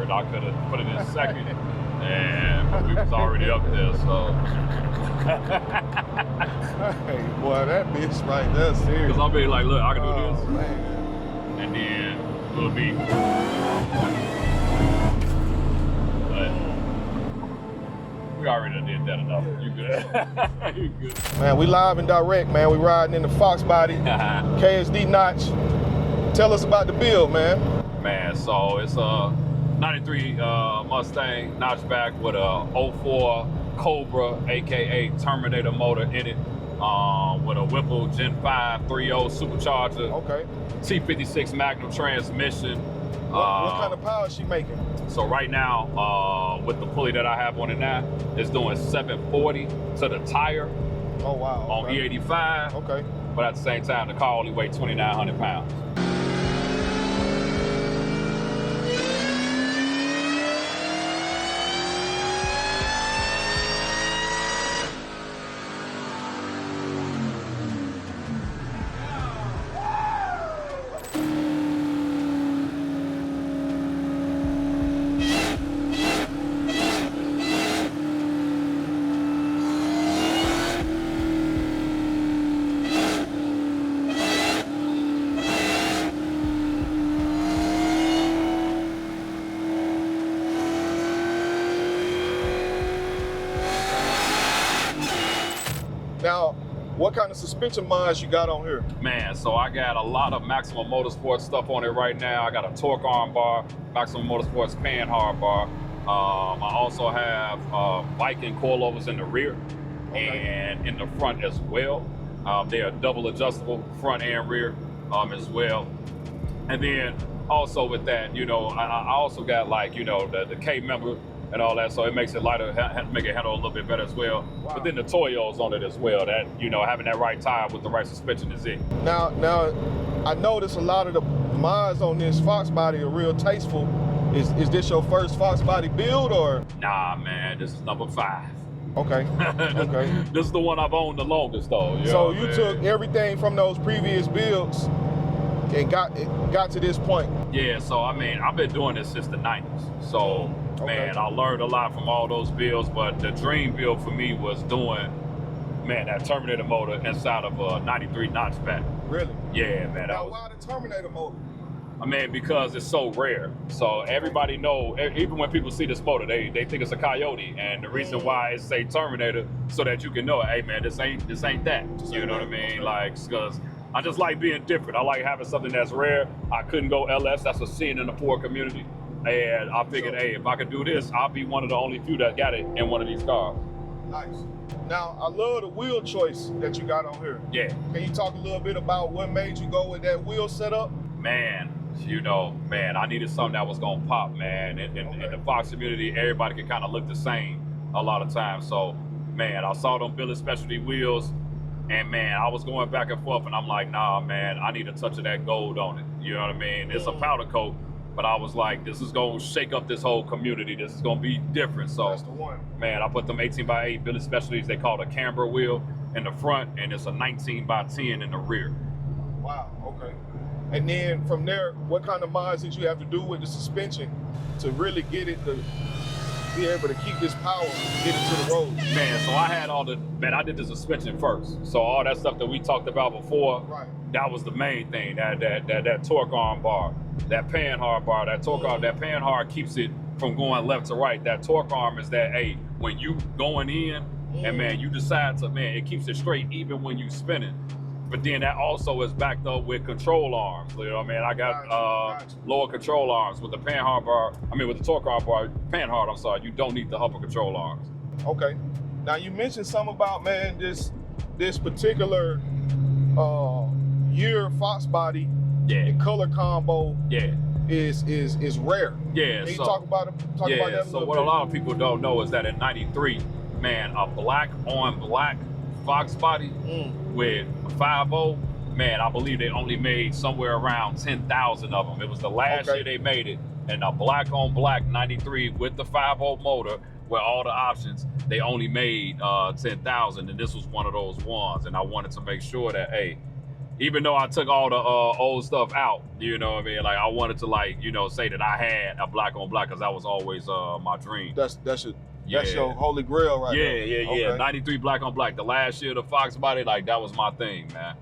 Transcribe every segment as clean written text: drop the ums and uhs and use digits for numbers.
third. I could have put it in second, and we was already up there, so. Hey, boy, that bitch right there, serious. Because I'll be like, look, I can do this. Man. And then we'll be. But we already did that enough. You good? You good. Man, we live and direct, man. We riding in the Fox Body, KSDNOTCH. Tell us about the build, man. Man, so it's a 93 Mustang Notchback with a 04 Cobra, aka Terminator motor in it, with a Whipple Gen 5 3.0 supercharger. Okay. T56 Magnum transmission. What kind of power is she making? So right now, with the pulley that I have on it now, it's doing 740 to the tire. Oh wow. On E85. Okay. But at the same time, the car only weighs 2,900 pounds. Now, what kind of suspension mods you got on here? Man, so I got a lot of Maximum Motorsports stuff on it right now. I got a torque arm bar, Maximum Motorsports panhard bar. I also have Viking coilovers in the rear and in the front as well. They are double adjustable front and rear as well. And then also with that, you know, I also got like, you know, the K member and all that, so it makes it lighter, make it handle a little bit better as well. Wow. But then the Toyo's on it as well. That, you know, having that right tire with the right suspension is it. Now, I notice a lot of the mods on this Fox Body are real tasteful. Is this your first Fox Body build or? Nah, man, this is number 5. Okay. Okay. This is the one I've owned the longest though. So you took everything from those previous builds and got to this point. Yeah. So I mean, I've been doing this since the 90s. So. Man, I learned a lot from all those builds, but the dream build for me was doing, man, that Terminator motor inside of a 93 Notchback. Really? Yeah, man. Now, why the Terminator motor? I mean, because it's so rare. So everybody know, even when people see this motor, they think it's a Coyote. And the reason why it's say Terminator, so that you can know, hey man, this ain't that. You know what I mean? Like, because I just like being different. I like having something that's rare. I couldn't go LS, that's a sin in the Ford community. And I figured, hey, if I could do this, I'll be one of the only few that got it in one of these cars. Nice. Now, I love the wheel choice that you got on here. Yeah. Can you talk a little bit about what made you go with that wheel setup? Man, you know, man, I needed something that was gonna pop, man. In the Fox community, everybody can kind of look the same a lot of times. So, man, I saw them Billy Specialty wheels, and man, I was going back and forth, and I'm like, nah, man, I need a touch of that gold on it. You know what I mean? It's a powder coat. But I was like, this is gonna shake up this whole community. This is gonna be different. So, that's the one. Man, I put them 18x8 Billy Specialties. They call it a camber wheel in the front, and it's a 19x10 in the rear. Wow, okay. And then from there, what kind of mods did you have to do with the suspension to really get it to be able to keep this power and get it to the road? Man, so I did the suspension first. So all that stuff that we talked about before, that was the main thing, that torque arm bar. That panhard bar, that torque arm, that panhard keeps it from going left to right. That torque arm is that, hey, when you going in and man, you decide to, man, it keeps it straight even when you spinning. But then that also is backed up with control arms. You know what I mean? I got lower control arms with the panhard bar. I mean, with the torque arm bar, panhard, I'm sorry, you don't need the upper control arms. Okay. Now you mentioned something about, man, this particular year Fox Body. Yeah. The color combo is rare. Yeah. Can you talk about that a little bit? So what a lot of people don't know is that in 93, man, a black on black Fox Body with a 5.0, man, I believe they only made somewhere around 10,000 of them. It was the last year they made it. And a black on black 93 with the 5.0 motor with all the options, they only made 10,000. And this was one of those ones. And I wanted to make sure that, hey, even though I took all the old stuff out, you know what I mean? Like I wanted to like, you know, say that I had a black on black because that was always my dream. That's your holy grail right there. Yeah. Okay. 93 black on black. The last year of the Fox Body, like that was my thing, man.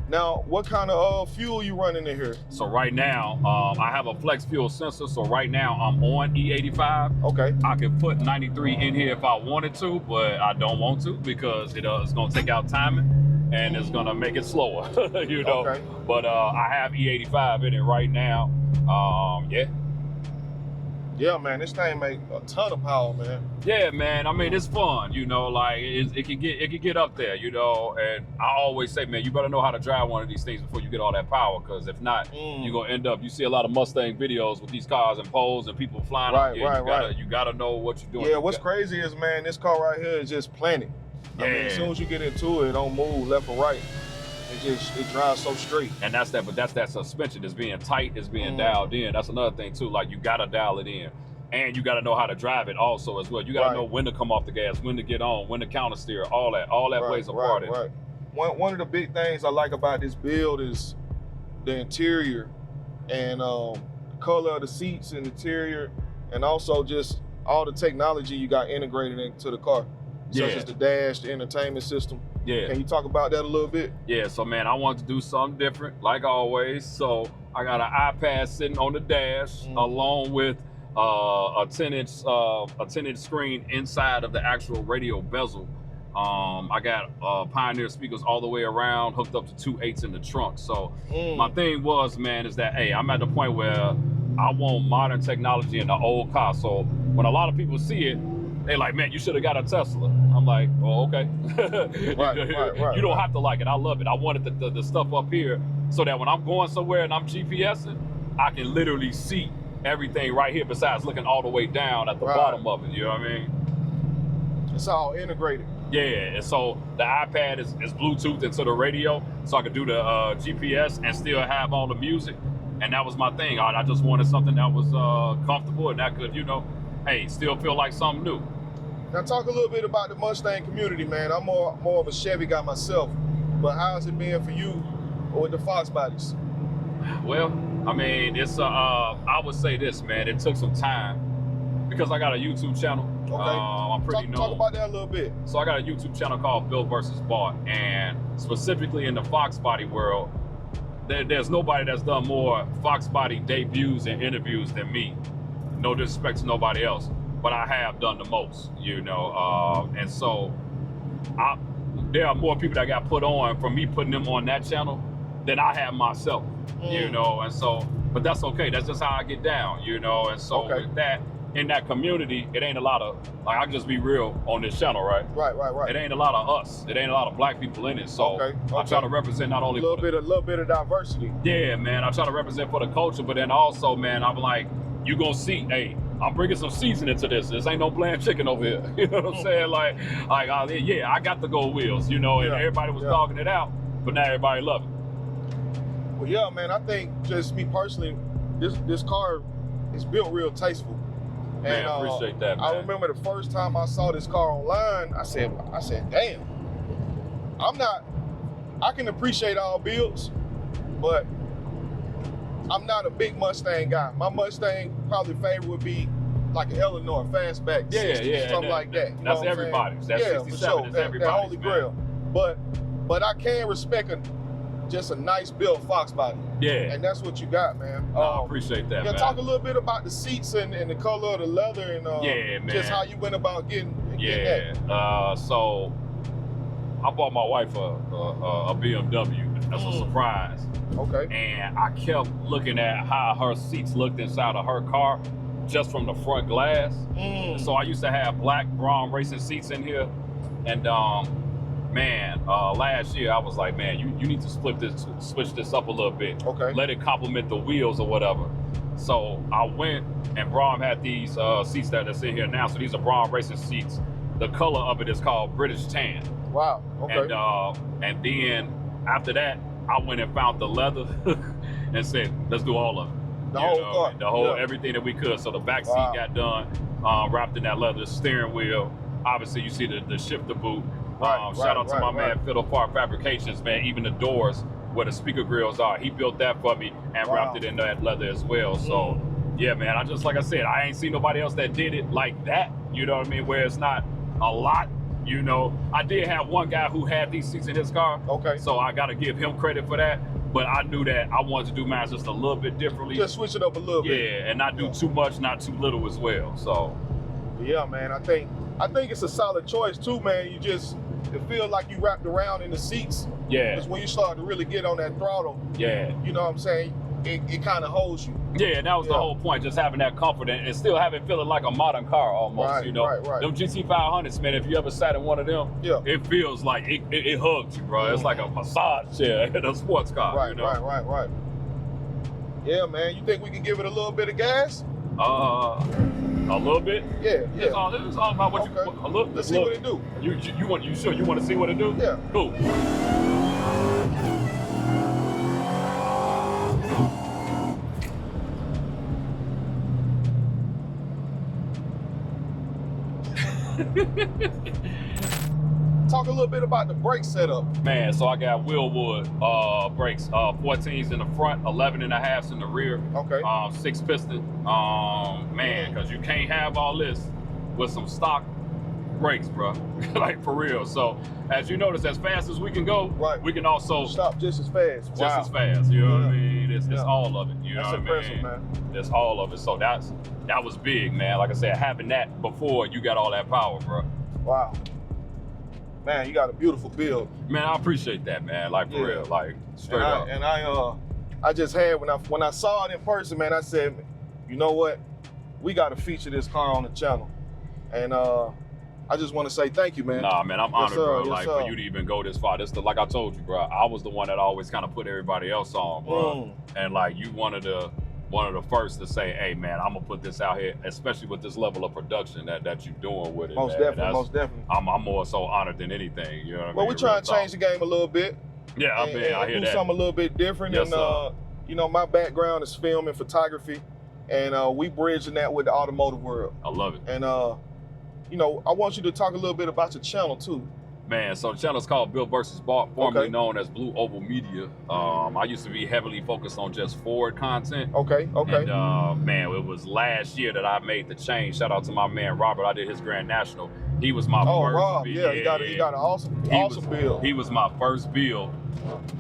Now, what kind of fuel you running in here? So right now, I have a flex fuel sensor. So right now I'm on E85. Okay. I could put 93 in here if I wanted to, but I don't want to because it's gonna take out timing and it's gonna make it slower, you know. Okay. But I have E85 in it right now. Yeah. Yeah, man, this thing make a ton of power, man. Yeah, man. I mean, it's fun, you know. Like it can get up there, you know. And I always say, man, you better know how to drive one of these things before you get all that power, because if not, you're gonna end up. You see a lot of Mustang videos with these cars and poles and people flying. You gotta know what you're doing. Yeah, what's crazy is, man, this car right here is just planted. Yeah. I mean, as soon as you get into it, it don't move left or right. It drives so straight. And that's that suspension is being tight, is being dialed in. That's another thing too. Like you gotta dial it in. And you gotta know how to drive it also as well. You gotta know when to come off the gas, when to get on, when to counter steer, all that plays a part in it. One of the big things I like about this build is the interior and the color of the seats and interior, and also just all the technology you got integrated into the car. Such as the dash, the entertainment system. Yeah. Can you talk about that a little bit? Yeah, so man, I wanted to do something different, like always. So I got an iPad sitting on the dash along with a 10-inch screen inside of the actual radio bezel. I got Pioneer speakers all the way around, hooked up to 2 8s in the trunk. So my thing was, man, is that, hey, I'm at the point where I want modern technology in the old car. So when a lot of people see it, they like, man, you should have got a Tesla. I'm like, oh, okay. You don't have to like it. I love it. I wanted the stuff up here so that when I'm going somewhere and I'm GPSing, I can literally see everything right here besides looking all the way down at the bottom of it. You know what I mean? It's all integrated. Yeah, and so the iPad is Bluetooth into the radio, so I could do the GPS and still have all the music. And that was my thing. I just wanted something that was comfortable and that could, you know, hey, still feel like something new. Now talk a little bit about the Mustang community, man. I'm more of a Chevy guy myself, but how's it been for you with the Fox bodies? Well, I mean, it's I would say this, man. It took some time because I got a YouTube channel. Okay. I'm pretty known. Talk about that a little bit. So I got a YouTube channel called Built versus Bought, and specifically in the Fox Body world, there's nobody that's done more Fox Body debuts and interviews than me. No disrespect to nobody else, but I have done the most, you know. And so there are more people that got put on from me putting them on that channel than I have myself, you know. And so, but that's okay. That's just how I get down, you know. And so with that, in that community, it ain't a lot of, like, I can just be real on this channel, right? Right. It ain't a lot of us. It ain't a lot of black people in it. So I try to represent not only a little bit of diversity. Yeah, man. I try to represent for the culture, but then also, man, I'm like, you gonna see, hey, I'm bringing some seasoning to this. This ain't no bland chicken over here. You know what I'm saying? Like, I got the gold wheels, you know, and everybody was dogging it out, but now everybody love it. Well, yeah, man, I think just me personally, this car is built real tasteful. Man, I appreciate that, man. I remember the first time I saw this car online, I said, damn, I can appreciate all builds, but I'm not a big Mustang guy. My Mustang probably favorite would be like an Eleanor fastback, 60, something like that. You that's everybody's. That 67 is everybody's. That holy grail. But I can respect just a nice built Fox body. Yeah. And that's what you got, man. I appreciate that, man. Talk a little bit about the seats and the color of the leather and just how you went about getting that. So I bought my wife a BMW. That's a surprise. Okay. And I kept looking at how her seats looked inside of her car just from the front glass. So I used to have black Braun racing seats in here. And last year I was like, man, you need to switch this up a little bit. Okay. Let it complement the wheels or whatever. So I went, and Braun had these seats that in here now. So these are Braun racing seats. The color of it is called British Tan. Wow. Okay. And then after that, I went and found the leather and said, let's do all of it. The whole everything that we could. So the back seat got done, wrapped in that leather. Steering wheel. Obviously, you see the shifter boot. Shout out to my man Fiddle Park Fabrications, man. Even the doors where the speaker grills are. He built that for me and wrapped it in that leather as well. So yeah, man, like I said, I ain't seen nobody else that did it like that. You know what I mean? Where it's not a lot. You know, I did have one guy who had these seats in his car. Okay. So I got to give him credit for that. But I knew that I wanted to do mine just a little bit differently. Just switch it up a little bit. Yeah, and not do too much, not too little as well. So. Yeah, man. I think it's a solid choice too, man. It feels like you wrapped around in the seats. Yeah. Because when you start to really get on that throttle. Yeah. You know what I'm saying? It kind of holds you. Yeah, and that was the whole point, just having that comfort and still having feeling like a modern car almost, right, you know. Right. Them GT500s, man, if you ever sat in one of them, it feels like it hugs you, bro. It's like a massage chair in a sports car, right, you know? Right. Yeah, man, you think we can give it a little bit of gas? A little bit? Yeah. It's all about what you, a little. Let's see what it do. You sure you want to see what it do? Yeah. Cool. Talk a little bit about the brake setup. Man, so I got Wheelwood brakes, 14s in the front, 11.5s in the rear. Okay. 6 piston. Man, because you can't have all this with some stock brakes, bro. Like for real. So as you notice, as fast as we can go, we can also stop just as fast. Just as fast. You know what I mean? It's all of it. You know what I mean? That's impressive, man. It's all of it. So that was big, man. Like I said, having that before you got all that power, bro. Wow. Man, you got a beautiful build. Man, I appreciate that, man. Like for real, like straight up. And I just had when I saw it in person, man, I said, you know what? We got to feature this car on the channel. And I just want to say thank you, man. Nah, man, I'm honored, bro. Yes, for you to even go this far. Like I told you, bro. I was the one that always kind of put everybody else on, bro. And like you one of the first to say, hey, man, I'm gonna put this out here, especially with this level of production that you're doing with it. Most definitely. I'm more so honored than anything. You know what I mean? Well, we're trying to change the game a little bit. Yeah, I hear do that. something a little bit different. Yes, and you know, my background is film and photography, and we bridging that with the automotive world. I love it. And you know, I want you to talk a little bit about your channel too. Man, so the channel is called Built vs. Bought, formerly known as Blue Oval Media. I used to be heavily focused on just Ford content. Okay. And man, it was last year that I made the change. Shout out to my man Robert. I did his Grand National. He was my first. Rob, he got an awesome build. He was my first build,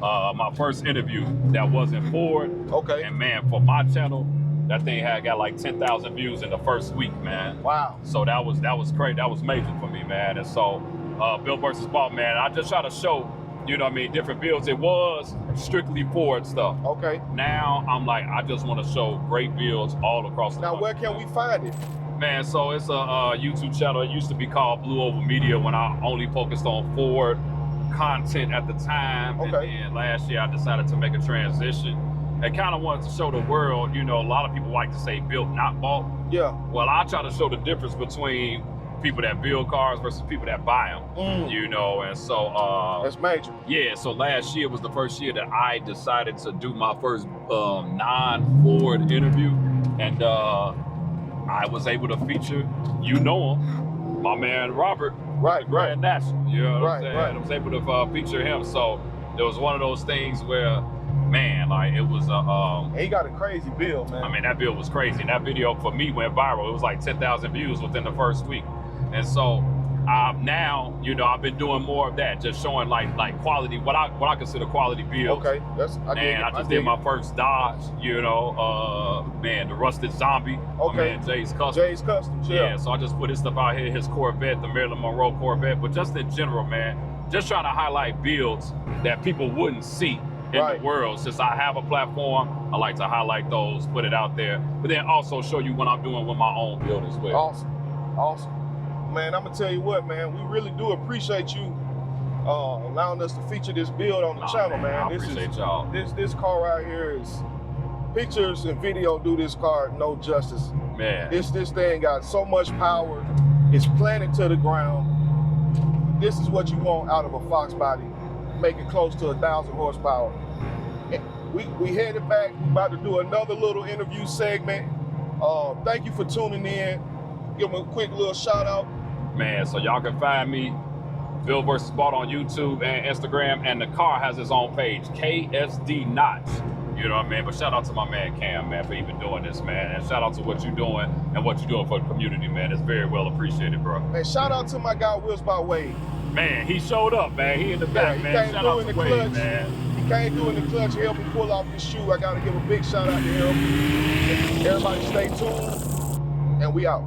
my first interview that wasn't Ford. Okay. And man, for my channel, that thing got like 10,000 views in the first week, man. Wow. So that was great. That was major for me, man. And so Built vs. Bought, man, I just try to show, you know what I mean, different builds. It was strictly Ford stuff. Okay. Now I'm like, I just want to show great builds all across the country. Now where can we find it? Man, so it's a YouTube channel. It used to be called Blue Oval Media when I only focused on Ford content at the time. Okay. And then last year I decided to make a transition. I kind of wanted to show the world, you know, a lot of people like to say built, not bought. Yeah. Well, I try to show the difference between people that build cars versus people that buy them, you know, and so that's major. Yeah, so last year was the first year that I decided to do my first non-Ford interview, and I was able to feature, you know him, my man Robert, Grand National, you know what I'm saying? I was able to feature him, so it was one of those things where, man, like it was he got a crazy build, man. I mean, that build was crazy. That video for me went viral. It was like 10,000 views within the first week. And so now, you know, I've been doing more of that, just showing like quality, what I consider quality builds. Okay, I just did my first Dodge, you know, man, the Rusted Zombie. Okay. Man, Jay's Custom. Jay's Custom, yeah. So I just put his stuff out here, his Corvette, the Marilyn Monroe Corvette, but just in general, man, just trying to highlight builds that people wouldn't see in the world. Since I have a platform, I like to highlight those, put it out there, but then also show you what I'm doing with my own build as well. Awesome. Man, I'm gonna tell you what, man, we really do appreciate you allowing us to feature this build on the channel, man. I appreciate y'all. This car right here is, pictures and video do this car no justice. Man. This thing got so much power. It's planted to the ground. This is what you want out of a Fox Body, making close to 1,000 horsepower. We headed back. We're about to do another little interview segment. Thank you for tuning in. Give them a quick little shout out. Man, so y'all can find me Bill versus Bought on YouTube and Instagram, and the car has its own page, KSDNOTCH. You know what I mean? But shout out to my man Cam, man, for even doing this, man. And shout out to what you're doing and what you're doing for the community, man. It's very well appreciated, bro. Man, shout out to my guy Wheels by Wade. Man, he showed up, man. He in the back, man. Shout out to Wade, man. He came through in the clutch, helped me pull off this shoe. I gotta give a big shout out to him. Everybody stay tuned, and we out.